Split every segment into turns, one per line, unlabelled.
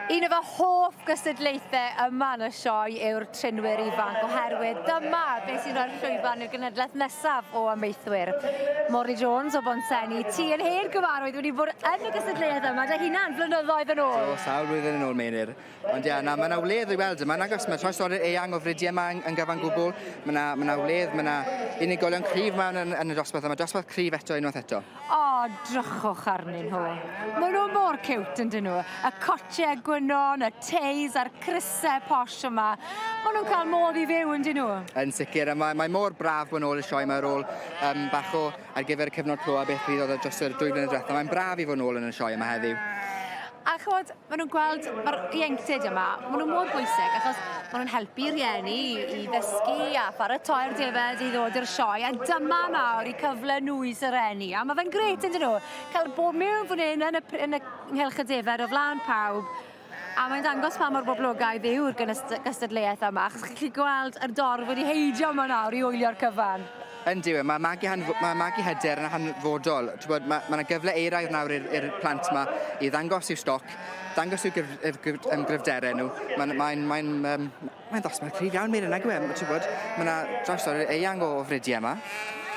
Un o fy hoff gystadlaethau yma yn y sioe yw'r Trinwyr ifanc oherwydd dyma beth sy'n rhoi'r llwyfan i'r genedlaeth nesaf o amaethwyr. Morley Jones o Bonsenni, ti yn hen gyfarwydd wedi bod yn y gystadleuaeth yma dy hunan flynyddoedd yn ôl.
So, sawl blwyddyn yn ôl, Meinir. Ond ia, mae yna wledd i weld yma. Mae troi stori'r eang o fridiau yma yn gyfan gwbl. Mae yna wledd, mae yna unigolion cryf mewn yn y dosbarth yma. Dosbarth cryf eto unwaith eto.
O, drychwch arnyn nhw. Maen nhw mor cute yn dyn nhw. Y cotiau gwynon, y teis a'r crysau posh yma. Maen nhw'n cael modd i fyw yn dyn nhw.
Yn sicr, mae mor braf bod yn ôl y sioe yma ar ôl bach o ar gyfer y cyfnod clo a beth fydd oedd dros yr 2 blynedd diwethaf. Mae'n braf i fod yn ôl yn y sioe yma heddiw.
A chod, maen nhw'n gweld, mae'r ieuenctid yma, maen nhw'n mor bwysig achos maen nhw'n helpu rieni i ddysgu a pharatoi'r defaid i ddod i'r sioe a dyma nawr i cyfle nwys yr eni. A mae fe'n gret yn dyn nhw, cael bod mewn fan hyn yn y nghylch y defaid o flaen pawb. A mae'n dangos pa mor boblogaidd yw'r gystadleuaeth yma achos chi'n gweld yr dorf wedi heidio yma nawr i wylio'r cyfan.
Yn diwy, mae magu hyder yn hanfodol. Mae yna gyfle eiraidd nawr i'r plant yma i ddangos i'w stoc, dangos i'w gryfderau nhw. Mae'n ddosbarth cryf iawn mewn yna gwem. Mae yna drawstori'r eang o fridiau yma.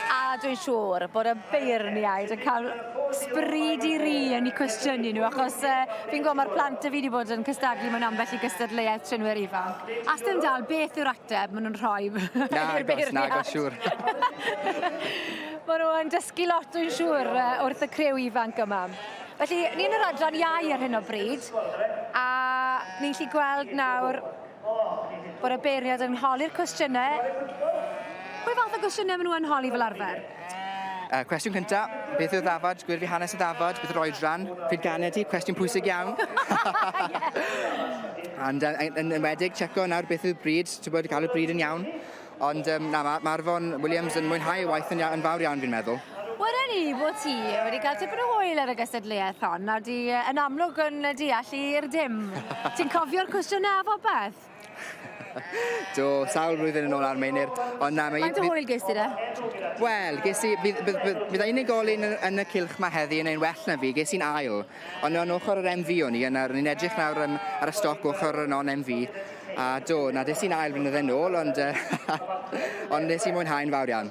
A dwi'n siŵr bod y beirniaid yn cael sbryd i ri yn eu cwestiynu nhw achos fi'n gwybod mae'r plant y fi wedi bod yn cystadlu mewn ambell i gystadleuaeth Trinwyr ifanc. As dim dal, beth yw'r ateb maen nhw'n rhoi i'r beirniaid?
Nagos, siŵr.
Maen nhw'n dysgu lot dwi'n siŵr wrth y criw ifanc yma. Felly, ni'n yr adran iau ar hyn o bryd a ni'n gallu gweld nawr bod y beirniaid yn holi'r cwestiynau. Pwy fath o gwestiynau maen nhw yn holi fel arfer?
Cwestiwn cyntaf, beth yw'r ddafod? Gwir fi hanes y ddafod, beth yw'r oedran? Pryd ganed i? Cwestiwn pwysig iawn. Ond yn enwedig, checo nawr beth yw'r bryd, ti'n bod i cael y bryd yn iawn. Ond mae Arfon Williams yn mwynhau y waith yn fawr iawn fi'n meddwl.
Weda ni bod ti wedi cael tipyn o hwyl ar y gystadleuaeth hon, a di yn amlwg yn deall i'r dim. Ti'n cofio'r cwestiynau a beth?
Do, sawl blwyddyn yn ôl ar Meinir.
Faint o hwyl ges ti da?
Wel, bydd unigolyn yn y cylch mae heddi yn ein well na fi, ges i'n ail. Ond o'n ochr yr MV o'n i, ni'n edrych nawr ar y stoc ochr y non-MV. A do, des i'n ail blynyddoedd yn ôl, ond nes i'n mwynhau'n fawr iawn.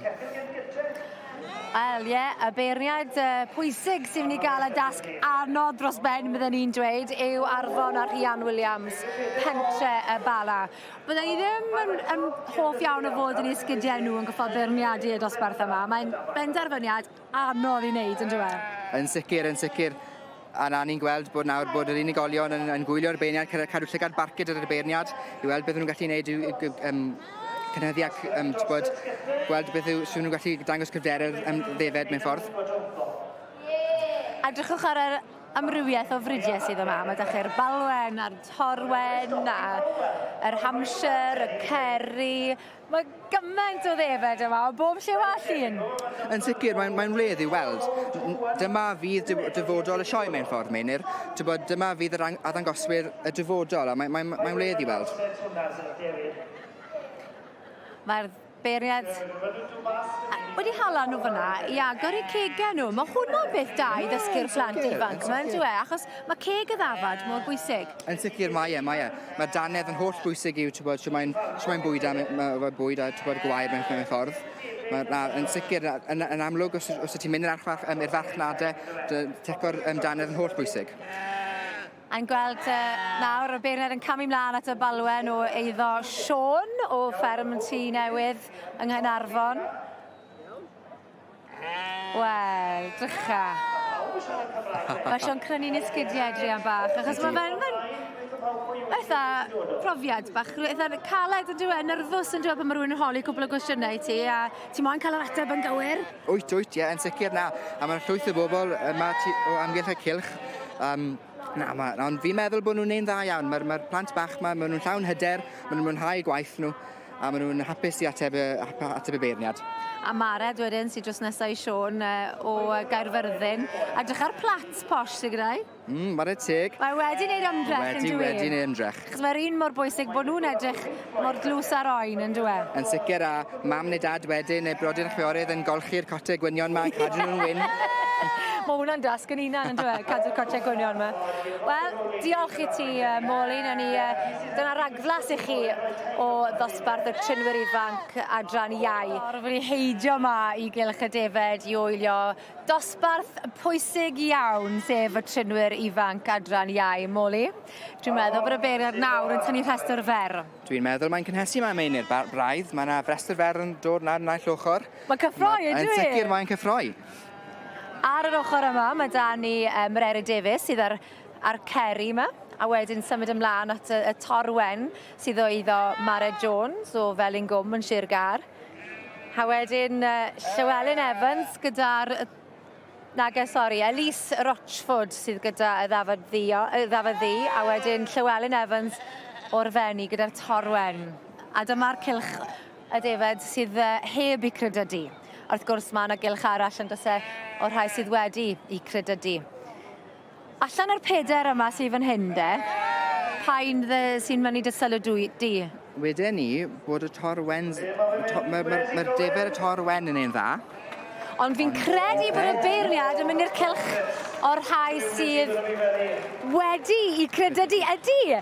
Wel, ie, y beirniad pwysig sy'n mynd i gael y dasg anodd dros ben, bydden ni'n dweud, yw Arfon a Rhian Williams, pentre y Bala. Bydden ni ddim yn hoff iawn o fod yn esgidiau nhw yn gyffal beirniadu y dosbarth yma. Mae'n benderfyniad anodd i wneud, yn dweud?
Yn sicr, yn sicr. A na ni'n gweld bod nawr bod yr unigolion yn gwylio'r beirniad, cadw llygad barcud ar y beirniad, i weld beth nhw'n gallu gwneud cynhyddu ac gweld beth sy'n nhw'n gallu dangos cyfderau'r ddefed mewn ffordd.
A drychwch ar yr amrywiaeth o fridiau sydd yma. Mae dach chi'r balwen, a'r torwen, a'r Hampshire, y ceri. Mae gymaint o ddefed yma, o bob lle all un.
Yn sicr, mae'n wledd i weld. Dyma fydd dyfodol y sioe mewn ffordd, Meinir. Dyma fydd yr addangoswyr y dyfodol, a mae'n wledd i weld.
Mae'r beirniad wedi hala nhw fyna i agor eu cegau nhw. Mae hwnna'n beth da i ddysgu'r plant ifanc yma'n dweud, achos mae ceg y ddafad mor bwysig.
Yn sicr, mae. Mae danedd yn holl bwysig yw, mae'n bwyd a gwair mewn ffordd. Yn sicr, yn amlwg, os ti'n mynd i'r farchnadau, teco'r danedd yn holl bwysig.
A'n gweld nawr y beirniad yn camu mlaen at y balwen o eiddo Sioe o fferm Tŷ Newydd yng Nghaernarfon. Wel, drycha. Mae Sioe'n crynu'n esgidiau drian bach, achos mae'n eitha profiad bach, eitha caled yn dweud, nerfus yn dweud pan mae rhywun yn holi cwbl o gwestiynau ti, a ti moyn cael yr ateb yn gywir?
Wyt, ie, yn sicr na. A mae'n llwyth o bobl yma o amgylch y cylch. Ond fi'n meddwl bod nhw'n ein dda iawn. Mae'r plant bach yma, maen nhw'n llawn hyder, maen nhw'n mwynhau gwaith nhw, a maen nhw'n hapus i ateb y beirniad.
A Mared wedyn sy'n dros nesau Sioe o Gaerfyrddin. A drych ar plats posh sy'n gyda'i?
Mared teg.
Mae wedi wneud ymdrech yn dweud.
Wedi wneud ymdrech.
Chos mae'r un mor bwysig bod nhw'n edrych mor dlws ar oen yn dweud.
Yn sicr, a mam neu dad wedyn, neu brodyr a chwiorydd yn golchi'r cotau gwynion yma, cadw nhw'n wyn.
Mae hwnna'n dasg yn unan yn dweud, cadw'r cotau gwynion yma. Wel, diolch i ti, Molly. Dyna ragflas i chi o ddosbarth y Trinwyr ifanc adran Iau. Rwy'n heidio yma i gylch y Defaid i wylio dosbarth pwysig iawn, sef y Trinwyr ifanc adran Iau, Molly. Dwi'n meddwl bod y beiriad nawr yn tynnu rhestr fer.
Dwi'n meddwl mae'n cynhesu mae'n mewn i'r braidd. Mae yna restr fer yn dod nawr naill ochr.
Mae'n cyffroi, ydw i?
Yn sicr mae'n cyffroi.
Ar yr ochr yma, mae da ni Mary Davies sydd ar ceri yma, a wedyn symud ymlaen at y torwen sydd o iddo Mara Jones o Felingwm yn Sir Gar. A wedyn Llywelyn Evans gyda'r Elise Rochford sydd gyda y ddafod ddi, a wedyn Llywelyn Evans o'r fenni gyda'r torwen. A dyma'r cylch y Defaid sydd heb i credydu. Wrth gwrs mae yna gylch arall yn dysau o'r rhai sydd wedi i credydu. Allan o'r peder yma sydd yn hyn de, pa'n sy'n mynd i dysylw di?
Wedyn ni bod y torwen, mae'r Defaid y torwen yn un dda.
Ond fi'n credu bod y beirniad yn mynd i'r cylch o'r rhai sydd wedi i credydu ydi.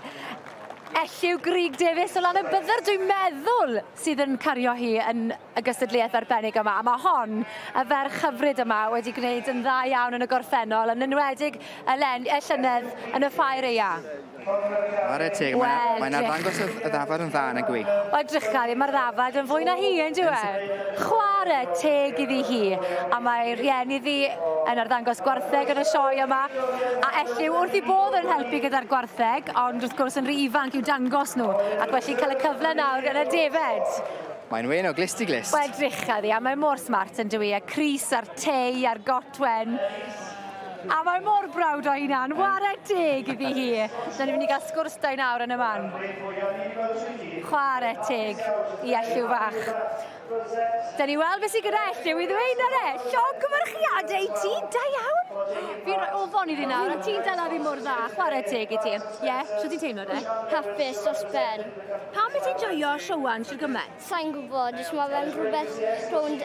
Elliw Grig Davies o lan y byddar, dwi'n meddwl, sydd yn cario hi yn y gystadleuaeth arbennig yma. A mae hon, y ferch hyfryd yma, wedi gwneud yn dda iawn yn y gorffennol, yn enwedig y llynedd yn y ffair eia.
Ar y teg, mae'n arddangos y ddafod yn dda yn y gwy.
O drychad, mae'r ddafod yn fwy na hi, yn dwi? Chwarae teg iddi hi, a mae rieni ddi yn arddangos gwartheg yn y sioe yma. A elliw wrth i bodd yn helpu gyda'r gwartheg, ond wrth gwrs yn rhy ifanc i'w dangos nhw, ac felly cael y cyfle nawr yn y Defaid.
Mae'n wen o glist i glist.
Wel, drychad i, a mae mor smart yn dwi, a Cris a'r tei a'r gotwen. A mae mor brawd o hynna'n, ware teg iddi hi. Dyna ni'n mynd i gael sgwrs da i nawr yn y man. Chwarae teg i Elliw fach. Da ni weld beth sydd gyda Elliw i ddweud na re. Sioc cymyrchiadau i ti, da iawn. Fi'n rhoi ofon i ddi nawr, a ti'n dala fi mor dda. Chwarae teg i ti. Ie, sio ti'n teimlo de?
Hapus os ben.
Pam beth ti'n joio siowan sy'n gymaint?
Sa'n gwybod, jyst mae fe'n rhywbeth rhwng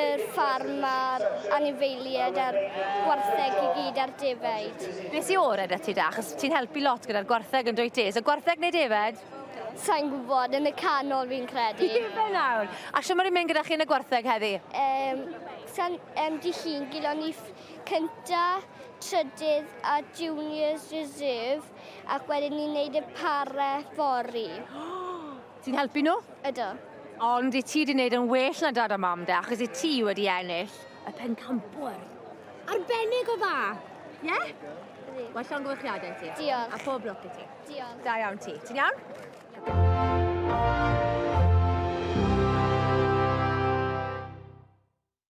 yr ffarm a'r anifeiliaid a'r gwartheg i gyd a'r Defaid.
Beth sy'n ored â ti da? Achos ti'n helpu lot gyda'r gwartheg yn dweud ti. So gwartheg neu Defaid?
Sa'n gwybod, yn y canol fi'n credu.
Fe nawr. A sio mae'n mynd gyda chi yn y gwartheg heddi?
Sa'n di llun gilon ni cynta, trydydd a juniors reserve, ac wedyn ni'n neud y para fori.
Ti'n helpu nhw?
Ydw.
Ond i ti wedi gwneud yn well na dad a mam de, achos i ti wedi ennill y pencampwr. Arbennig o dda. Ie? Wel, llon gwyrchiadau ti.
Diolch.
A pob lwc i ti.
Diolch.
Da iawn ti. Ti'n iawn?